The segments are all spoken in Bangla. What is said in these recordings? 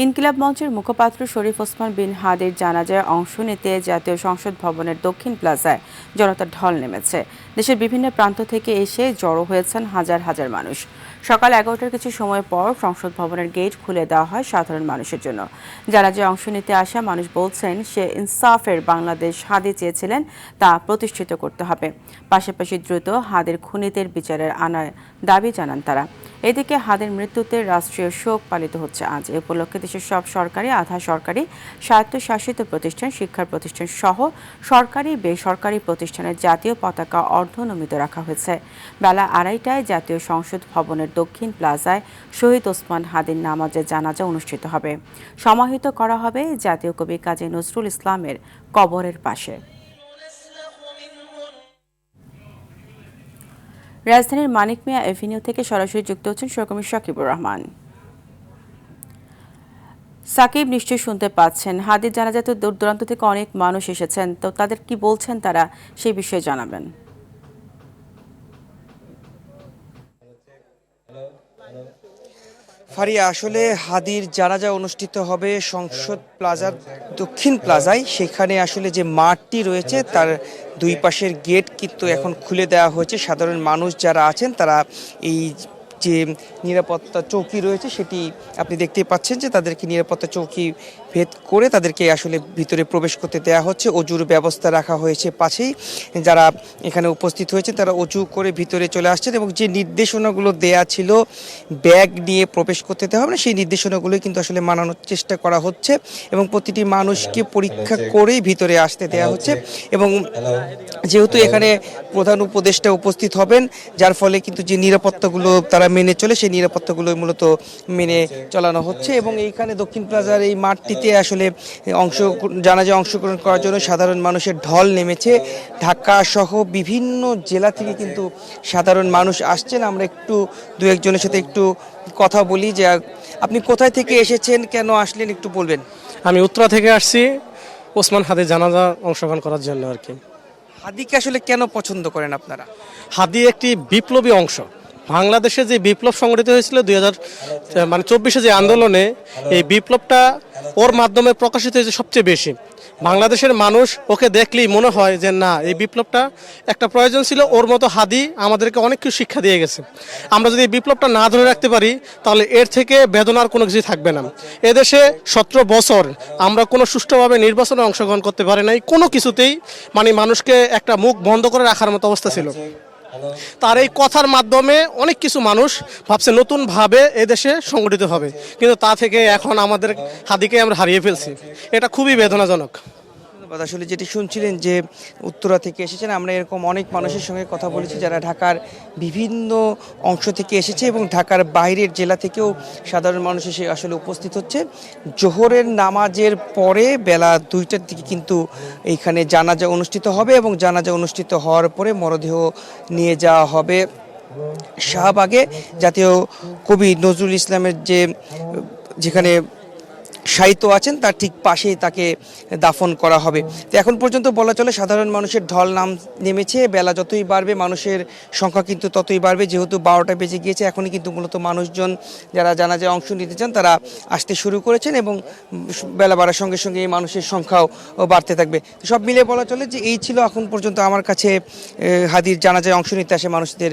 ইনকিলাব মঞ্চের মুখপাত্র শরীফ ওসমান বিন হাদির জানাজায় অংশ নিতে জাতীয় সংসদ ভবনের দক্ষিণ প্লাজায় জনতার ঢল নেমেছে। দেশের বিভিন্ন প্রান্ত থেকে এসে জড়ো হয়েছেন হাজার হাজার মানুষ। সকাল 11টার কিছু সময় পর সংসদ ভবনের গেট খুলে দেওয়া হয় সাধারণ মানুষের জন্য। জানাজায় অংশ নিতে আসা মানুষ বলছেন, সে ইনসাফের বাংলাদেশ হাদি চেয়েছিলেন, তা প্রতিষ্ঠিত করতে হবে। পাশাপাশি দ্রুত হাদির খুনিদের বিচারের আনার দাবি জানান তারা। এদিকে হাদির মৃত্যুতে রাষ্ট্রীয় শোক পালিত হচ্ছে আজ। এ উপলক্ষে দেশের সব সরকারি, আধা সরকারি, স্বায়ত্তশাসিত প্রতিষ্ঠান, শিক্ষা প্রতিষ্ঠান সহ সরকারি বেসরকারি প্রতিষ্ঠানের জাতীয় পতাকা অর্ধনমিত রাখা হয়েছে। বেলা 2:30টায় জাতীয় সংসদ ভবনের দক্ষিণ প্লাজায় শহীদ ওসমান হাদির নামাজে জানাজা অনুষ্ঠিত হবে। সমাহিত করা হবে জাতীয় কবি কাজী নজরুল ইসলামের কবরের পাশে। রাজধানীর মানিক মিয়া এভিনিউ থেকে সরাসরি যুক্ত হচ্ছেন সহকর্মী সাকিবুর রহমান। সাকিব, নিশ্চয়ই শুনতে পাচ্ছেন, হাদির জানাজাতে দূর দূরান্ত থেকে অনেক মানুষ এসেছেন, তো তাদের কি বলছেন তারা, সেই বিষয়ে জানাবেন। ফারিয়া, আসলে হাদির জানাজা অনুষ্ঠিত হবে সংসদ প্লাজার দক্ষিণ প্লাজায়। সেখানে আসলে যে মাঠটি রয়েছে তার দুই পাশের গেট কিন্তু এখন খুলে দেওয়া হয়েছে। সাধারণ মানুষ যারা আছেন তারা এই যে নিরাপত্তা চৌকি রয়েছে সেটি আপনি দেখতেই পাচ্ছেন যে তাদেরকে নিরাপত্তা চৌকি ভেদ করে তাদেরকে আসলে ভিতরে প্রবেশ করতে দেওয়া হচ্ছে। অজুর ব্যবস্থা রাখা হয়েছে পাশেই। যারা এখানে উপস্থিত হয়েছে তারা অজু করে ভিতরে চলে আসছেন এবং যে নির্দেশনাগুলো দেয়া ছিল ব্যাগ নিয়ে প্রবেশ করতে দেওয়া হবে না, সেই নির্দেশনাগুলোই কিন্তু আসলে মানানোর চেষ্টা করা হচ্ছে এবং প্রতিটি মানুষকে পরীক্ষা করেই ভিতরে আসতে দেওয়া হচ্ছে। এবং যেহেতু এখানে প্রধান উপদেষ্টা উপস্থিত হবেন, যার ফলে কিন্তু যে নিরাপত্তাগুলো তারা মেনে চলে সেই নিরাপত্তাগুলো মূলত মেনে চলানো হচ্ছে। এবং এইখানে দক্ষিণ প্লাজার এই মাঠটিতে আসলে জানাজায় অংশগ্রহণ করার জন্য সাধারণ মানুষের ঢল নেমেছে। ঢাকা সহ বিভিন্ন জেলা থেকে কিন্তু সাধারণ মানুষ আসছেন। আমরা একটু দু একজনের সাথে একটু কথা বলি। যে আপনি কোথায় থেকে এসেছেন, কেন আসলেন, একটু বলবেন। আমি উত্তরা থেকে আসছি ওসমান হাদির জানাজা অংশগ্রহণ করার জন্য আর কি। হাদিকে আসলে কেন পছন্দ করেন আপনারা? হাদি একটি বিপ্লবী অংশ। বাংলাদেশে যে বিপ্লব সংগঠিত হয়েছিল 2024 যে আন্দোলনে, এই বিপ্লবটা ওর মাধ্যমে প্রকাশিত হয়েছে সবচেয়ে বেশি। বাংলাদেশের মানুষ ওকে দেখলেই মনে হয় যে না, এই বিপ্লবটা একটা প্রয়োজন ছিল। ওর মতো হাদি আমাদেরকে অনেক কিছু শিক্ষা দিয়ে গেছে। আমরা যদি এই বিপ্লবটা না ধরে রাখতে পারি তাহলে এর থেকে বেদনার কোনো কিছু থাকবে না। এদেশে 17 বছর আমরা কোনো সুষ্ঠুভাবে নির্বাচনে অংশগ্রহণ করতে পারি নাই, কোনো কিছুতেই। মানুষকে একটা মুখ বন্ধ করে রাখার মতো অবস্থা ছিল। তার এই কথার মাধ্যমে অনেক কিছু মানুষ ভাবছে নতুনভাবে এদেশে সংগঠিত হবে, কিন্তু তা থেকে এখন আমাদের হাদিকে আমরা হারিয়ে ফেলছি। এটা খুবই বেদনাজনক। আসলে যেটি শুনছিলেন যে উত্তরা থেকে এসেছেন, আমরা এরকম অনেক মানুষের সঙ্গে কথা বলেছি যারা ঢাকার বিভিন্ন অংশ থেকে এসেছে এবং ঢাকার বাইরের জেলা থেকেও সাধারণ মানুষ এসে আসলে উপস্থিত হচ্ছে। জোহরের নামাজের পরে বেলা 2টার দিকে কিন্তু এইখানে জানাজা অনুষ্ঠিত হবে এবং জানাজা অনুষ্ঠিত হওয়ার পরে মরদেহ নিয়ে যাওয়া হবে শাহবাগে। জাতীয় কবি নজরুল ইসলামের যেখানে সাহিত্য আছেন তার ঠিক পাশেই তাকে দাফন করা হবে। তো এখন পর্যন্ত বলা চলে সাধারণ মানুষের ঢল নেমেছে। বেলা যতই বাড়বে মানুষের সংখ্যা কিন্তু ততই বাড়বে। যেহেতু 12টা বেজে গিয়েছে, এখনই কিন্তু মূলত মানুষজন যারা জানাজায় অংশ নিতে চান তারা আসতে শুরু করেছেন এবং বেলা বাড়ার সঙ্গে সঙ্গে এই মানুষের সংখ্যাও বাড়তে থাকবে। সব মিলে বলা চলে যে এই ছিল এখন পর্যন্ত আমার কাছে হাদির জানাজায় অংশ নিতে আসে মানুষদের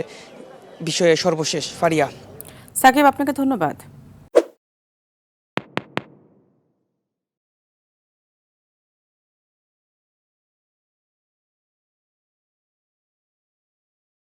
বিষয়ে সর্বশেষ। ফারিয়া। সাকিব, আপনাকে ধন্যবাদ।